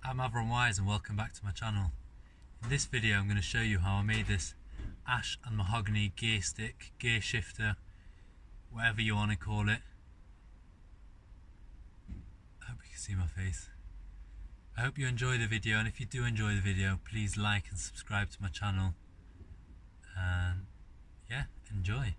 I'm Avron Wise and welcome back to my channel. In this video I'm going to show you how I made this ash and mahogany gear stick, gear shifter, whatever you want to call it. I hope you can see my face. I hope you enjoy the video, and if you do enjoy the video, please like and subscribe to my channel. And yeah, enjoy.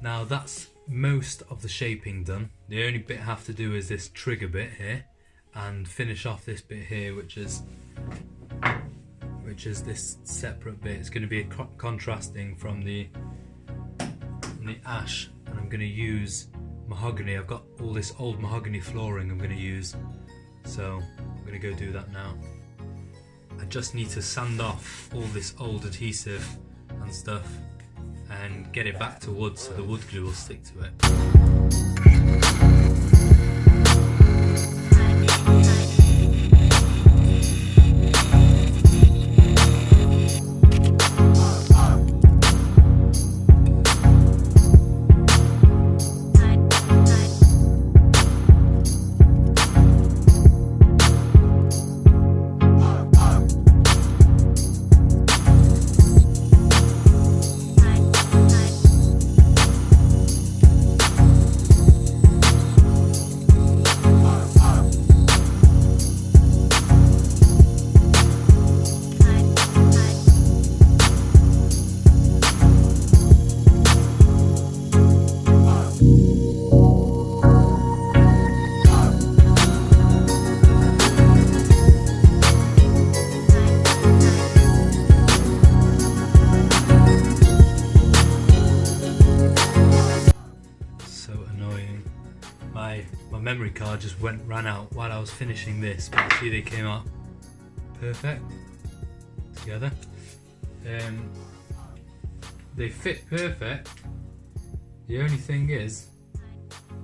Now that's most of the shaping done. The only bit I have to do is this trigger bit here and finish off this bit here, which is this separate bit. It's going to be contrasting from the ash, and I'm going to use mahogany. I've got all this old mahogany flooring I'm going to use, so I'm going to go do that now. I just need to sand off all this old adhesive and stuff and get it back to wood so the wood glue will stick to it. My memory card just ran out while I was finishing this, but see, they came out perfect together. They fit perfect. The only thing is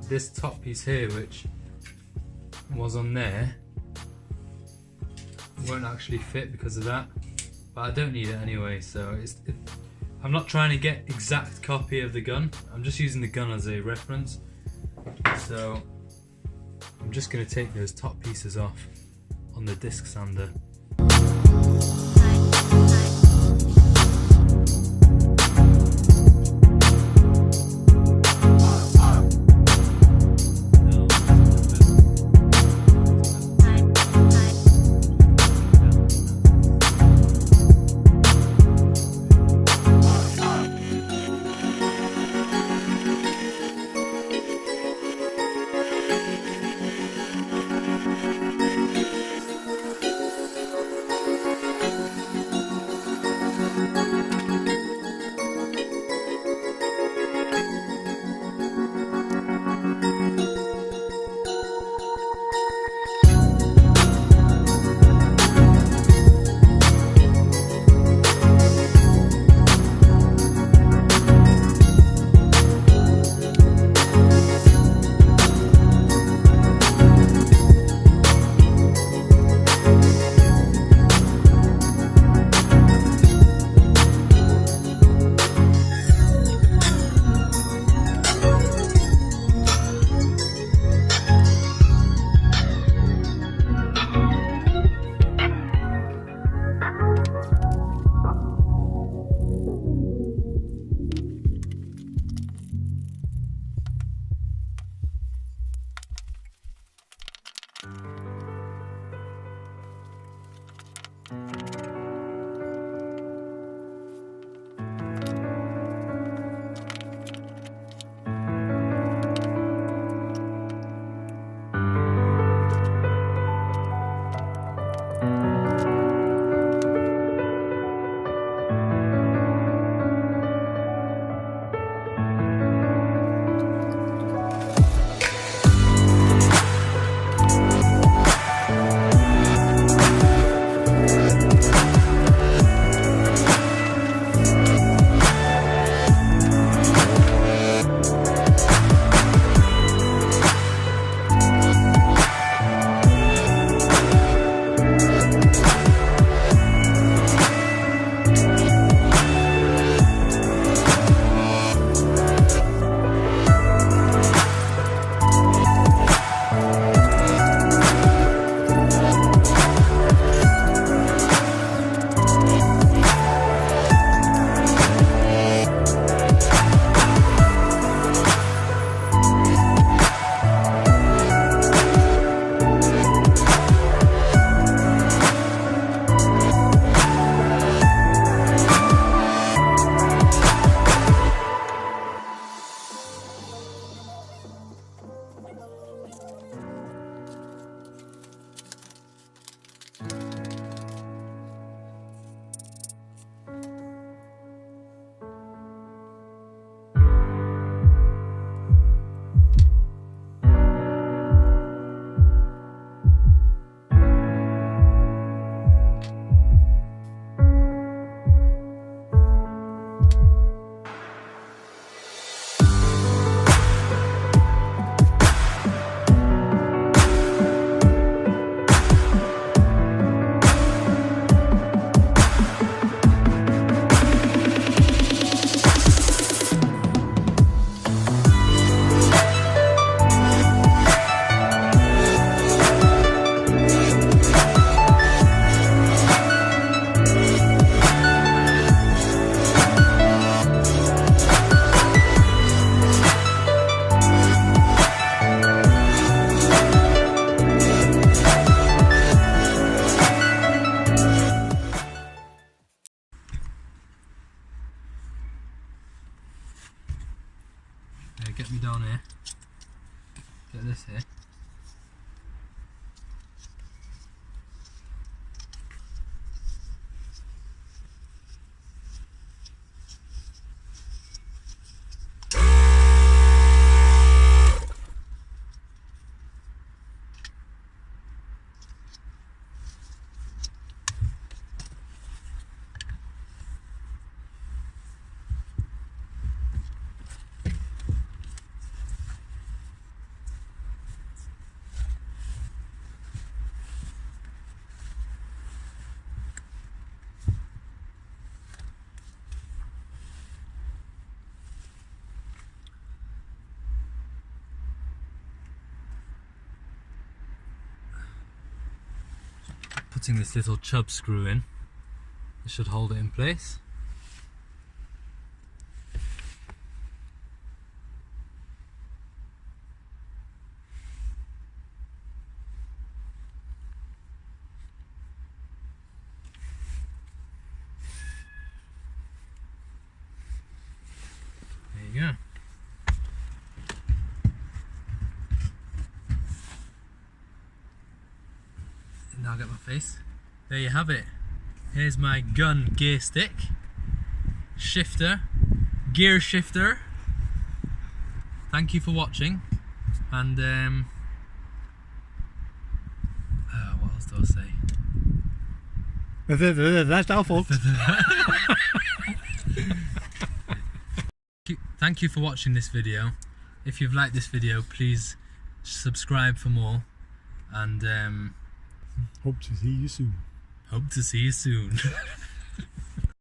this top piece here, which was on there, won't actually fit because of that, but I don't need it anyway, so I'm not trying to get exact copy of the gun. I'm just using the gun as a reference. So I'm just going to take those top pieces off on the disc sander. Right, get me down here. Get this here. Putting this little chub screw in, it should hold it in place. There you go. Now get my face. There you have it. Here's my gun gear stick, shifter, gear shifter. Thank you for watching, and what else do I say? That's our fault. Thank you for watching this video. If you've liked this video, please subscribe for more, and hope to see you soon. hope to see you soon.